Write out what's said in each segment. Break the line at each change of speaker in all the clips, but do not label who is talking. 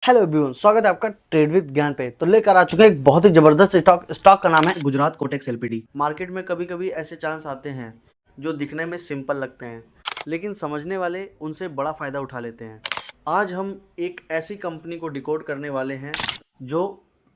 Hello everyone, स्वागत है आपका ट्रेड विद ज्ञान पे। तो लेकर आ चुके हैं एक बहुत ही जबरदस्त स्टॉक का नाम है गुजरात कोटेक्स एलपीडी। मार्केट में कभी कभी ऐसे चांस आते हैं जो दिखने में सिंपल लगते हैं, लेकिन समझने वाले उनसे बड़ा फायदा उठा लेते हैं। आज हम एक ऐसी कंपनी को डिकोड करने वाले हैं जो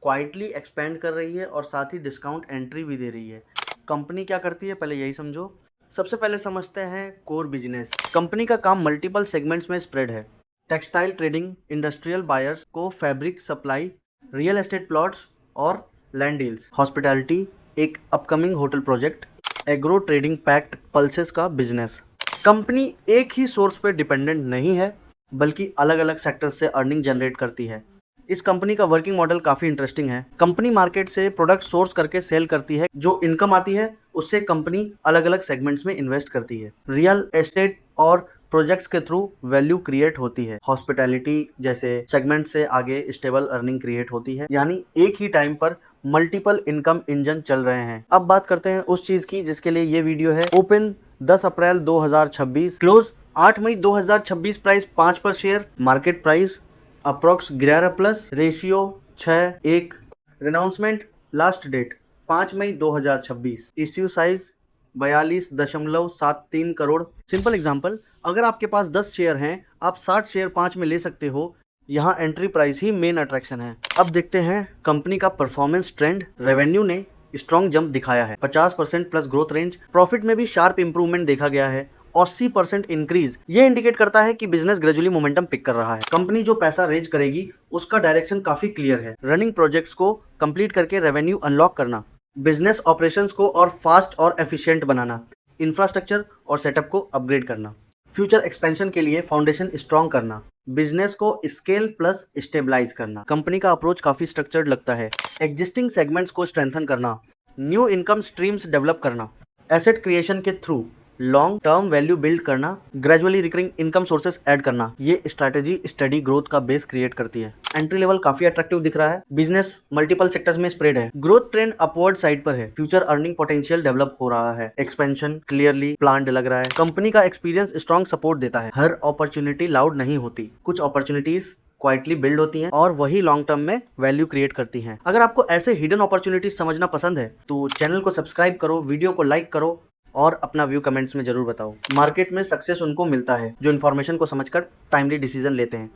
क्वाइटली एक्सपेंड कर रही है और साथ ही डिस्काउंट एंट्री भी दे रही है। कंपनी क्या करती है पहले यही समझो। सबसे पहले समझते हैं कोर बिजनेस। कंपनी का काम मल्टीपल सेगमेंट्स में स्प्रेड है। टेक्सटाइल ट्रेडिंग, इंडस्ट्रियल बायर्स को fabric supply, real estate plots और लैंड डील्स, हॉस्पिटैलिटी, एक upcoming hotel project, agro trading packed pulses का बिजनेस। कंपनी एक ही सोर्स पर डिपेंडेंट नहीं है, बल्कि अलग अलग सेक्टर से अर्निंग जनरेट करती है। इस कंपनी का वर्किंग मॉडल काफ़ी इंटरेस्टिंग है। कंपनी मार्केट से प्रोडक्ट सोर्स करके सेल करती है। जो इनकम आती है उससे कंपनी अलग अलग सेगमेंट्स में इन्वेस्ट करती है। रियल एस्टेट और प्रोजेक्ट्स के थ्रू वैल्यू क्रिएट होती है। हॉस्पिटैलिटी जैसे सेगमेंट से आगे स्टेबल अर्निंग क्रिएट होती है, यानी एक ही टाइम पर मल्टीपल इनकम इंजन चल रहे हैं। अब बात करते हैं उस चीज की जिसके लिए ये वीडियो है। ओपन 10 अप्रैल 2026, क्लोज 8 मई 2026, प्राइस 5 पर share, market price approx 11+, ratio 6:1, renouncement last date 5 मई 2026, issue size 42.73 crore. Simple example, अगर आपके पास 10 शेयर हैं, आप 60 शेयर 5 में ले सकते हो। यहाँ एंट्री प्राइस ही मेन अट्रैक्शन है। अब देखते हैं कंपनी का परफॉर्मेंस ट्रेंड। रेवेन्यू ने स्ट्रॉन्ग जंप दिखाया है, 50% प्लस ग्रोथ रेंज। प्रॉफिट में भी शार्प इंप्रूवमेंट देखा गया है, 80% इंक्रीज। ये इंडिकेट करता है कि बिजनेस ग्रेजुअली मोमेंटम पिक कर रहा है। कंपनी जो पैसा रेज करेगी उसका डायरेक्शन काफी क्लियर है। रनिंग प्रोजेक्ट्स को कंप्लीट करके रेवेन्यू अनलॉक करना, बिजनेस ऑपरेशंस को और फास्ट और एफिशिएंट बनाना, इंफ्रास्ट्रक्चर और सेटअप को अपग्रेड करना, फ्यूचर एक्सपेंशन के लिए फाउंडेशन स्ट्रॉन्ग करना, बिजनेस को स्केल प्लस स्टेबलाइज करना। कंपनी का अप्रोच काफी स्ट्रक्चर्ड लगता है। एग्जिस्टिंग सेगमेंट्स को स्ट्रेंथन करना, न्यू इनकम स्ट्रीम्स डेवलप करना, एसेट क्रिएशन के through long term value build करना, gradually recurring income sources add करना। ये स्ट्रैटेजी स्टडी ग्रोथ का बेस क्रिएट करती है। एंट्री लेवल काफी अट्रैक्टिव दिख रहा है। बिजनेस मल्टीपल सेक्टर्स में स्प्रेड है। ग्रोथ ट्रेंड अपवर्ड साइड पर है। फ्यूचर अर्निंग पोटेंशियल डेवलप हो रहा है। एक्सपेंशन क्लियरली प्लान्ड लग रहा है। कंपनी का एक्सपीरियंस स्ट्रॉन्ग सपोर्ट देता है। हर अपॉर्चुनिटी लाउड नहीं होती, कुछ अपॉर्चुनिटीज क्वाइटली बिल्ड होती हैं और वही लॉन्ग टर्म में वैल्यू क्रिएट करती हैं। अगर आपको ऐसे हिडन अपॉर्चुनिटीज समझना पसंद है तो चैनल को सब्सक्राइब करो, वीडियो को लाइक करो और अपना व्यू कमेंट्स में जरूर बताओ। मार्केट में सक्सेस उनको मिलता है जो इन्फॉर्मेशन को समझकर टाइमली डिसीजन लेते हैं।